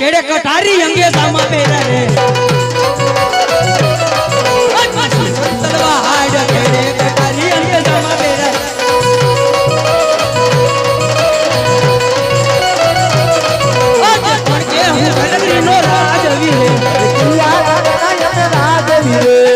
કેડે કટારી અંગે સામા પેરા રે તલવા હાડ કેડે કટારી અંગે સામા પેરા આજે પણ કે હું ગણગરી નો રાજવી રે રાજવી રે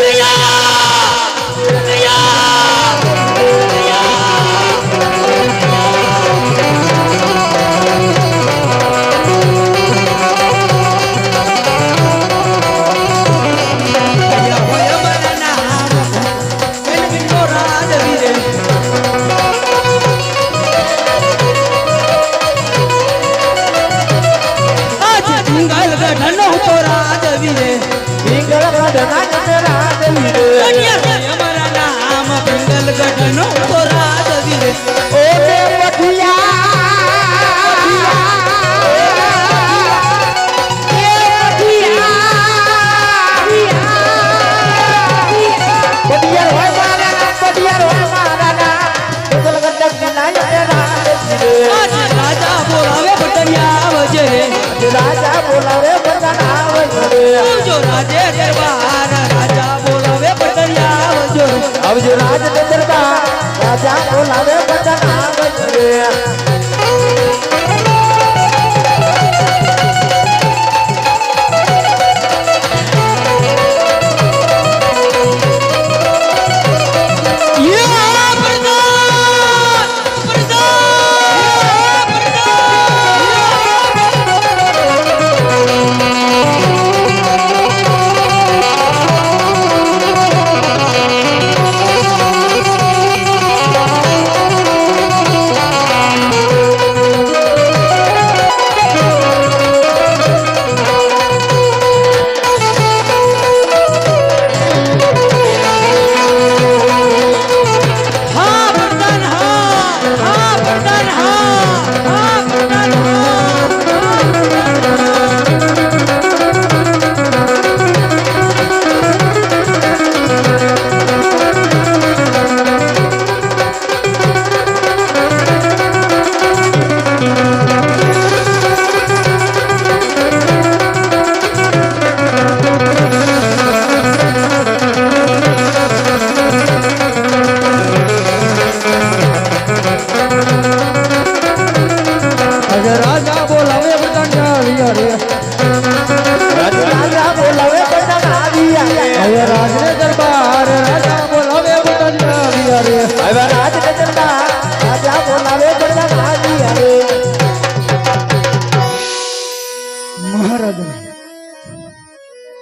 राजा बोलावे बटन आवजो जो राजे दरबार राजा बोलावे बटन आवजो अब जो राज दरबार राजा बोलावे बटन आवजो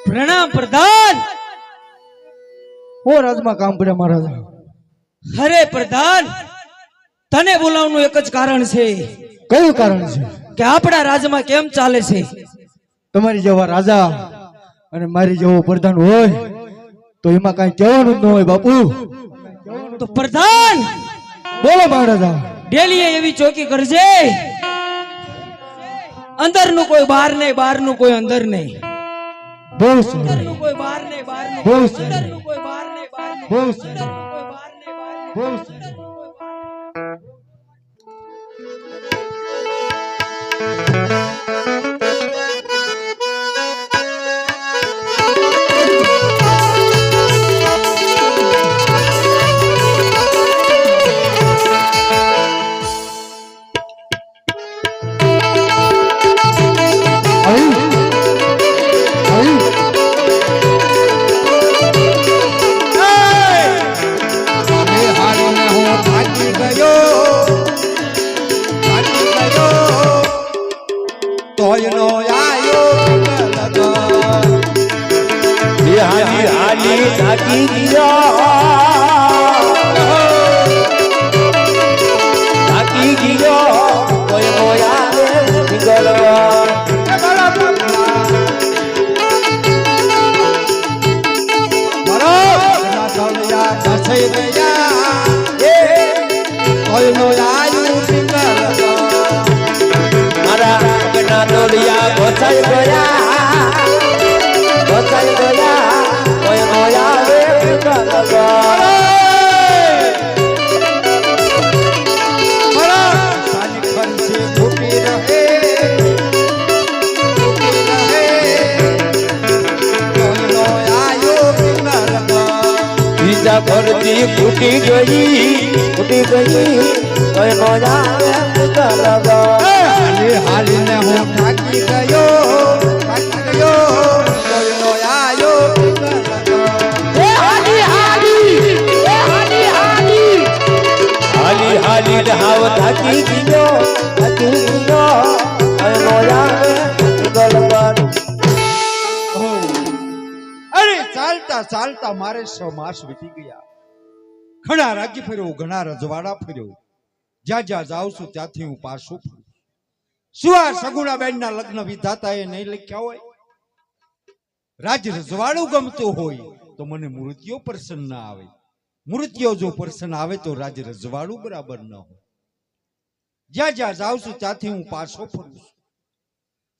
प्रणाम प्रधान રાજમાં કામ પડ્યા મહારાજ अरे प्रधान तने बोलावવાનું એક જ કારણ છે કયું કારણ છે કે આપણા રાજમાં કેમ ચાલે છે તમારી જેવા રાજા અને મારી જેવો પ્રધાન હોય તો એમાં કાઈ કહેવાનું ન હોય બાપુ તો પ્રધાન બોલો મહારાજા ડેલીએ એવી ચોકી કરજે અંદરનું કોઈ બહાર નહીં બહારનું કોઈ અંદર નહીં બહુ સારું અંદરનું કોઈ બહાર નહીં બહારનું બહુ કોઈ સારું અંદરનું કોઈ બહાર નહીં બહારનું બહુ કોઈ સારું બહાર નહીં બહારનું બહુ સારું ઈચ્છા ભરતી ફૂટી ગઈ કોઈ નો જાવે મુગલગા હાલી હાલીને હું થાકી ગયો કોઈ નો આયો હાલી હાલી હાવ થાકી ગયો કોઈ નો જાવે મુગલગા અરે ચાલતા ચાલતા મારે 6 માસ વીતી ગયા. ઘણા રાજ્ય ફર્યો, ઘણા રજવાડા ફર્યો. જ્યાં જ્યાં જાઉં છું ત્યાંથી હું પાછું ફરું. શું આ સગુણાબેનના લગ્ન વિધાતા એ નહીં લખ્યા હોય? રાજ રજવાડું ગમતું હોય તો મને મૂર્તિઓ પસંદ ના આવે. મૂર્તિઓ જો પસંદ આવે તો રાજ રજવાડું બરાબર ન હોય. જ્યાં જ્યાં જાઉં છું ત્યાંથી હું પાછો ફરું છું.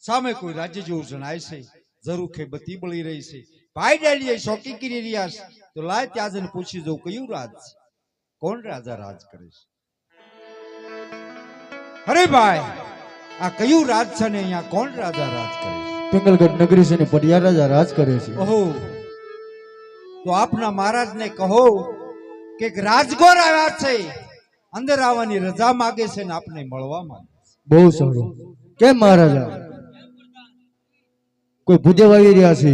સામે કોઈ રાજ્ય જેવું જણાય છે, જરૂખે બત્તી બળી રહી છે. ભાઈ ડાલીએ શોકી કરી રહ્યા છે, તો લાય ત્યાં જઈને પૂછી જવું કયું રાજ છે, કોણ રાજા રાજ કરે છે. અરે ભાઈ, આ કયું રાજ છે ને અહીંયા કોણ રાજા રાજ કરે છે? પિંગલગઢ નગરી છે ને પડિયા રાજા રાજ કરે છે. ઓહો, તો આપના મહારાજને કહો કે એક રાજગોર આવ્યા છે, અંદર આવવાની રજા માગે છે ને આપને મળવા માંગે છે. બહુ સારું. કેમ મહારાજા? કોઈ ભૂદેવ આવી રહ્યા છે,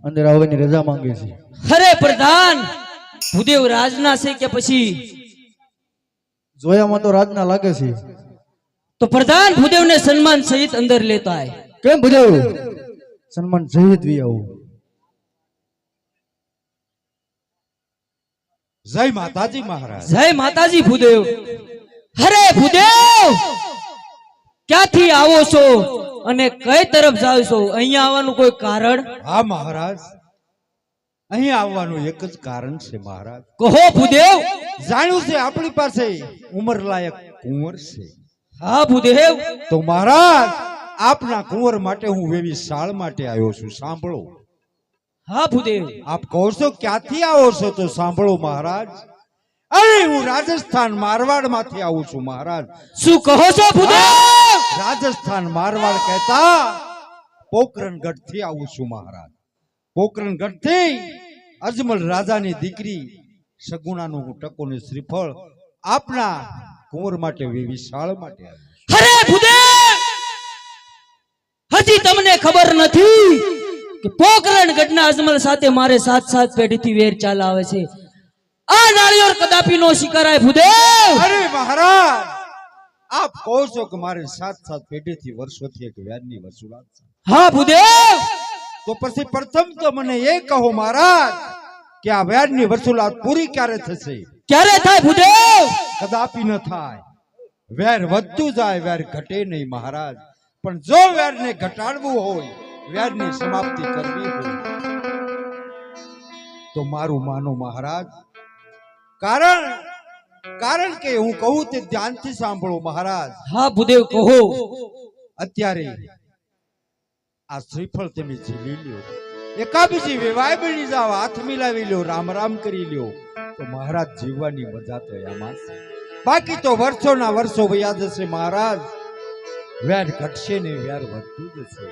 અંદર આવવાની રજા માંગે છે. અરે પ્રધાન, ભૂદેવ રાજના છે કે પછી? જોયામાં તો રાજના લાગે છે. તો પ્રધાન ભૂદેવને સન્માન સહિત અંદર લેતા આય. કેમ ભૂદેવ? સન્માન સહિત વી આવું. જય માતાજી મહારાજ. જય માતાજી ભૂદેવ. અરે ભૂદેવ, ક્યાંથી આવો છો અને કઈ તરફ જાવ છો? અહીંયા આવવાનું કોઈ કારણ? હા મહારાજ, અહીં આવવાનું એક જ કારણ છે મહારાજ. કહો ભૂદેવ. જાણ્યું છે આપણી પાસે ઉંમર લાયક કુંવર છે. હા ભૂદેવ. તો મહારાજ, આપના કુંવર માટે હું વેવી શાળ માટે આવ્યો છું, સાંભળો. હા ભૂદેવ. આપ કહો છો ક્યાંથી આવો છો, તો સાંભળો મહારાજ. અરે હું રાજસ્થાન મારવાડ માંથી આવું છું મહારાજ. શું કહો છો ભૂદેવ? રાજસ્થાન મારવાડ કહેતા પોકરણગઢ થી આવું છું મહારાજ. પોકરણગઢ થી અજમલ રાજાની દીકરી સગુણાનું હું ટકોને શ્રીફળ આપના કુંવર માટે વિશાળ માટે આવ્યો છું. અરે ભૂદેવ, હજી તમને ખબર નથી કે પોકરણગઢના અજમલ સાથે મારે 7 પેઢીથી વેર ચાલ આવે છે. આ નાળિયેર કદાપી નો સ્વીકારાય ભૂદેવ. અરે મહારાજ, આપ કહો છો કે મારે 7 પેઢીથી વર્ષોથી એક વ્યાજની વસૂલાત છે. હા ભૂદેવ. તો પછી પ્રથમ તો મને એ કહો મહારાજ કે આ વ્યાજની વસૂલાત પૂરી ક્યારે થશે? ક્યારે થાય ભૂદેવ? કદાપી ન થાય. વેર વધતું જાય, વેર ઘટે નહીં મહારાજ. પણ જો વેરને ઘટાડવું હોય, વ્યાજની સમાપ્તિ કરવી હોય, તો મારું માનો મહારાજ. કારણ કે હું કહું તે ધ્યાનથી સાંભળો મહારાજ. હા ભૂદેવ કહો. અત્યારે આ શ્રીફળ તમે ઝીલી લ્યો, એકાબીજી વિવાહ બની જાવ, હાથ મિલાવી લ્યો, રામ રામ કરી લ્યો, તો મહારાજ જીવવાની મજા તો એમાં છે. બાકી તો વર્ષોના વર્ષો વયા જશે મહારાજ. વેર ઘટશે ને વેર વધતું જશે.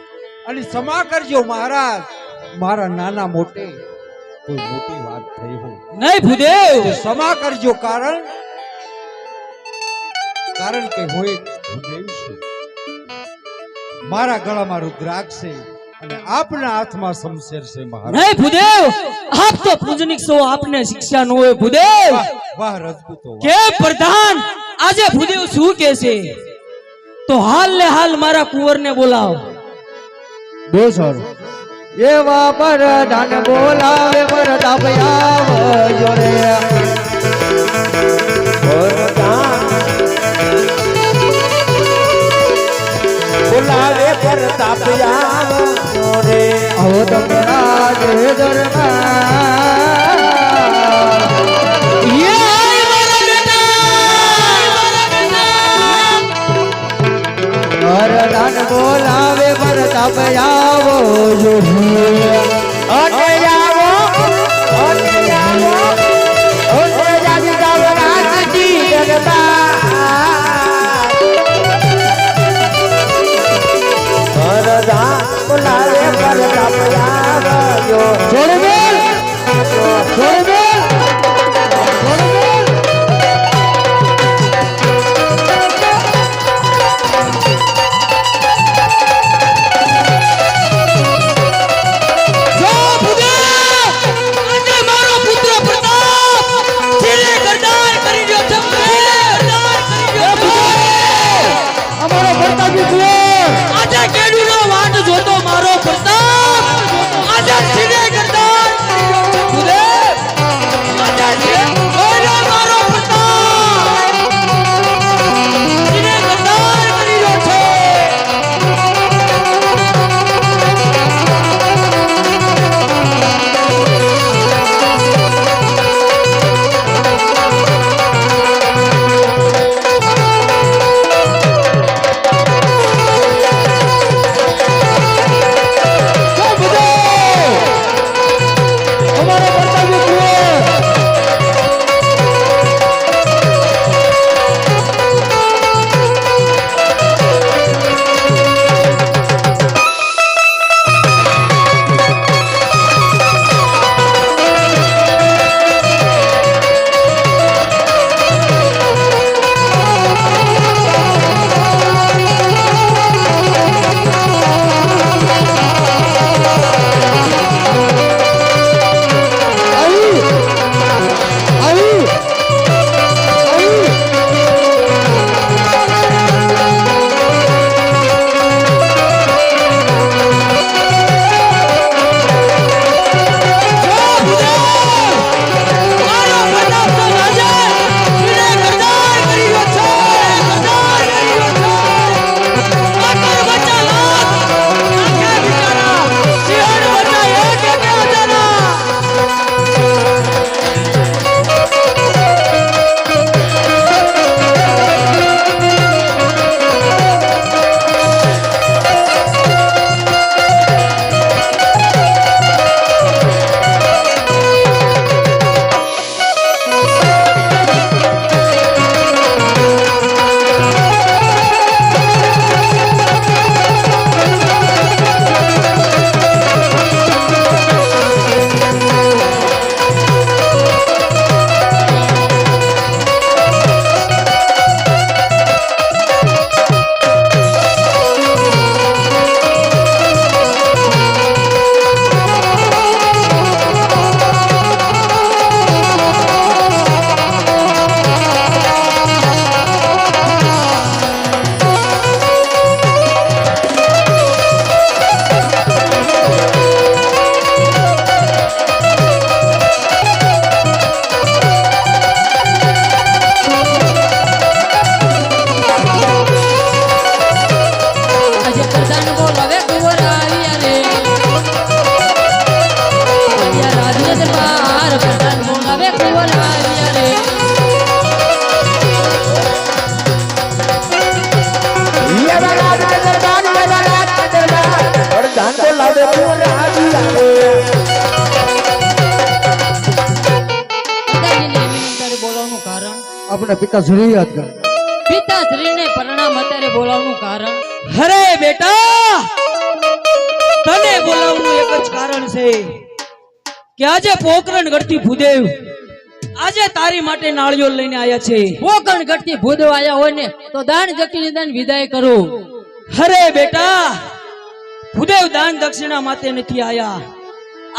અને ક્ષમા કરજો મહારાજ, મારા નાના મોટે કોઈ મોટી વાત થઈ હોય નહીં ભૂદેવ. તો ક્ષમા કરજો. કારણ કે હોય ભૂદેવ છું. મારા ગળામાં રુદ્રાક્ષ છે અને આપના હાથમાં શમશેર છે મહારાજ. નહીં ભૂદેવ, આપ તો પૂજનિક છો, આપને શિક્ષા ન હોય ભૂદેવ. વાહ રજપૂતો, વાહ. કે પ્રધાન, આજે ભૂદેવ શું કે છે? તો હાલ ને હાલ મારા કુંવરને બોલાવ. બહુ સારું. એવા પરદાન બોલાવે પરતાપ આવજો રે. બોલાવે પ્રતાપ આવજો રે. આવો તમે રાજ દરબાર. યે મારા બેટા. પરદાન બોલાવે પરતાપ આવજો રે. અને આવો જાજી જાવ રાજજી દરબાર. પરદાન બોલાવે પ્રતાપ આવજો. છોડ દે, છોડ દે. પ્રધાન બોલાવે કુંવર આવ્યા રે આવ્યા રાજ્ય દરબાર પ્રધાન બોલાવે કુંવર આવ્યા રે એવા રાજ ને દરબાર, એવા રાજ ને દરબાર, પ્રધાન બોલાવે કુંવર આવ્યા રે. પિતાજીને વિનંતી બોલાવવાનું કારણ આપણે પિતાશ્રી યાદ કરે. પિતાશ્રીને પ્રણામ અત્યારે બોલાવવાનું કારણ અરે બેટા તને બોલાવવાનું એક જ કારણ છે કે આજે પોકરણ ગઢથી ભૂદેવ આજે તારી માટે નાળિયો લઈને આયા છે. પોકરણ ગઢથી ભૂદેવ આયા હોય ને તો દાન દક્ષિણા દાન વિદાય કરો. અરે બેટા ભૂદેવ દાન દક્ષિણા માટે નથી આયા,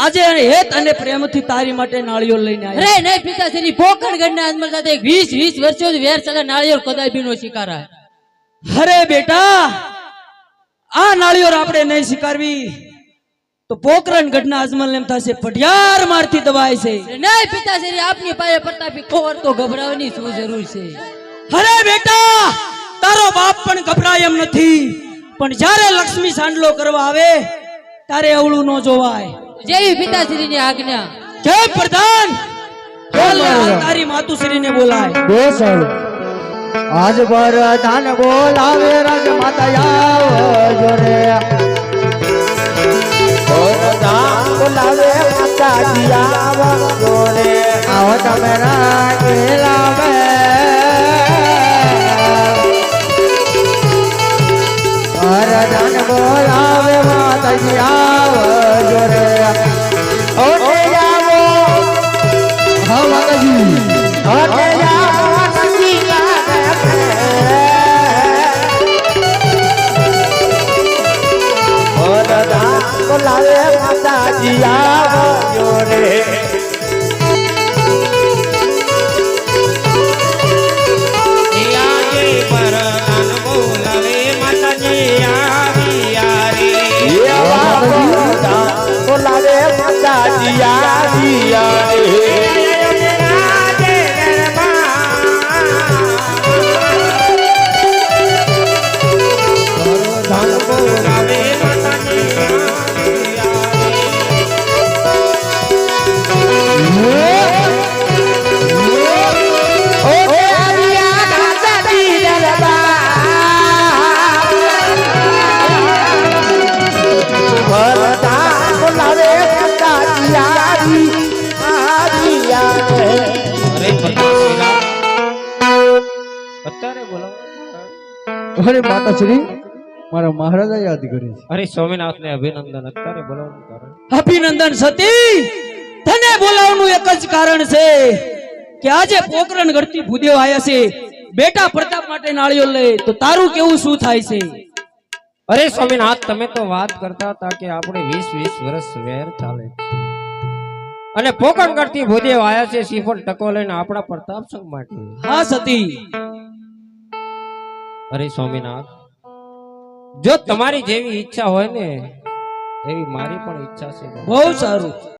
આજે હેત અને પ્રેમથી તારી માટે નાળિયો લઈને આયા. અરે નહીં પિતાશ્રી, પોકરણ ગઢના અજમલ સાથે 20 વર્ષોથી વેર ચાલે નાળિયો કદાપીનો શિકાર. અરે બેટા આ નાળિયો આપણે નહીં શિકારવી તો પોકરણ ગઢના અજમલ એમ થશે પઢિયાર મારથી દબાય છે. નહીં પિતાશ્રી, આપની પાસે પ્રતાપી કુંવર તો ગભરાવાની શું જરૂર છે? અરે બેટા તારો બાપ પણ ગભરાય એમ નથી, પણ જ્યારે લક્ષ્મી સાંડલો કરવા આવે તારે અવળું ન જોવાય. જેવી પિતાશ્રીની આજ્ઞા. જય પ્રધાન બોલ તારી માતુશ્રીને બોલાય. બેસાડો. આજ પ્રધાન બોલાવે રાજ માતા આવજો રે. પ્રધાન બોલાવે માતાજી આવજો રે. આવો તમે રાખેલા બે. પ્રધાન બોલાવે માતાજી આવજો રે. ઓટે જાવો, હા માતાજી. ઓટે જાવો માતાજી લાગે. પ્રધાન બોલાવે માતાજી આવજો રે. એવા પ્રધાન બોલાવે માતાજી આવ્યા રે. પ્રધાન બોલાવે ઓટે આવ્યા માતાજી દરબાર. પ્રધાન બોલાવે માતાજી આવ્યા રે. અરે માતાશ્રી, મારા મહારાજા યાદ કરે છે. અરે સ્વામિનાથ ને અભિનંદન. અત્યારે બોલાવવાનું કારણ અભિનંદન સતી, તને બોલાવવાનું એક જ કારણ છે કે આજે પોકરણ ગઢથી ભૂદેવ આયા છે. બેટા પ્રતાપ માટે નાળિયો લે તો તારું કેવું શું થાય છે? અરે સ્વામિનાથ, તમે તો વાત કરતા હતા કે આપણે 20 વર્ષ વેર ચાલે છે અને પોકણગઢ થી ભૂદેવ આયા છે શ્રીફળ ટકો લઈને આપણા પ્રતાપ સંગ માટે. હા સતી, અરે સ્વામિનાથ, જો તમારી જેવી ઈચ્છા હોય ને એવી મારી પણ ઈચ્છા છે. બહુ સારું.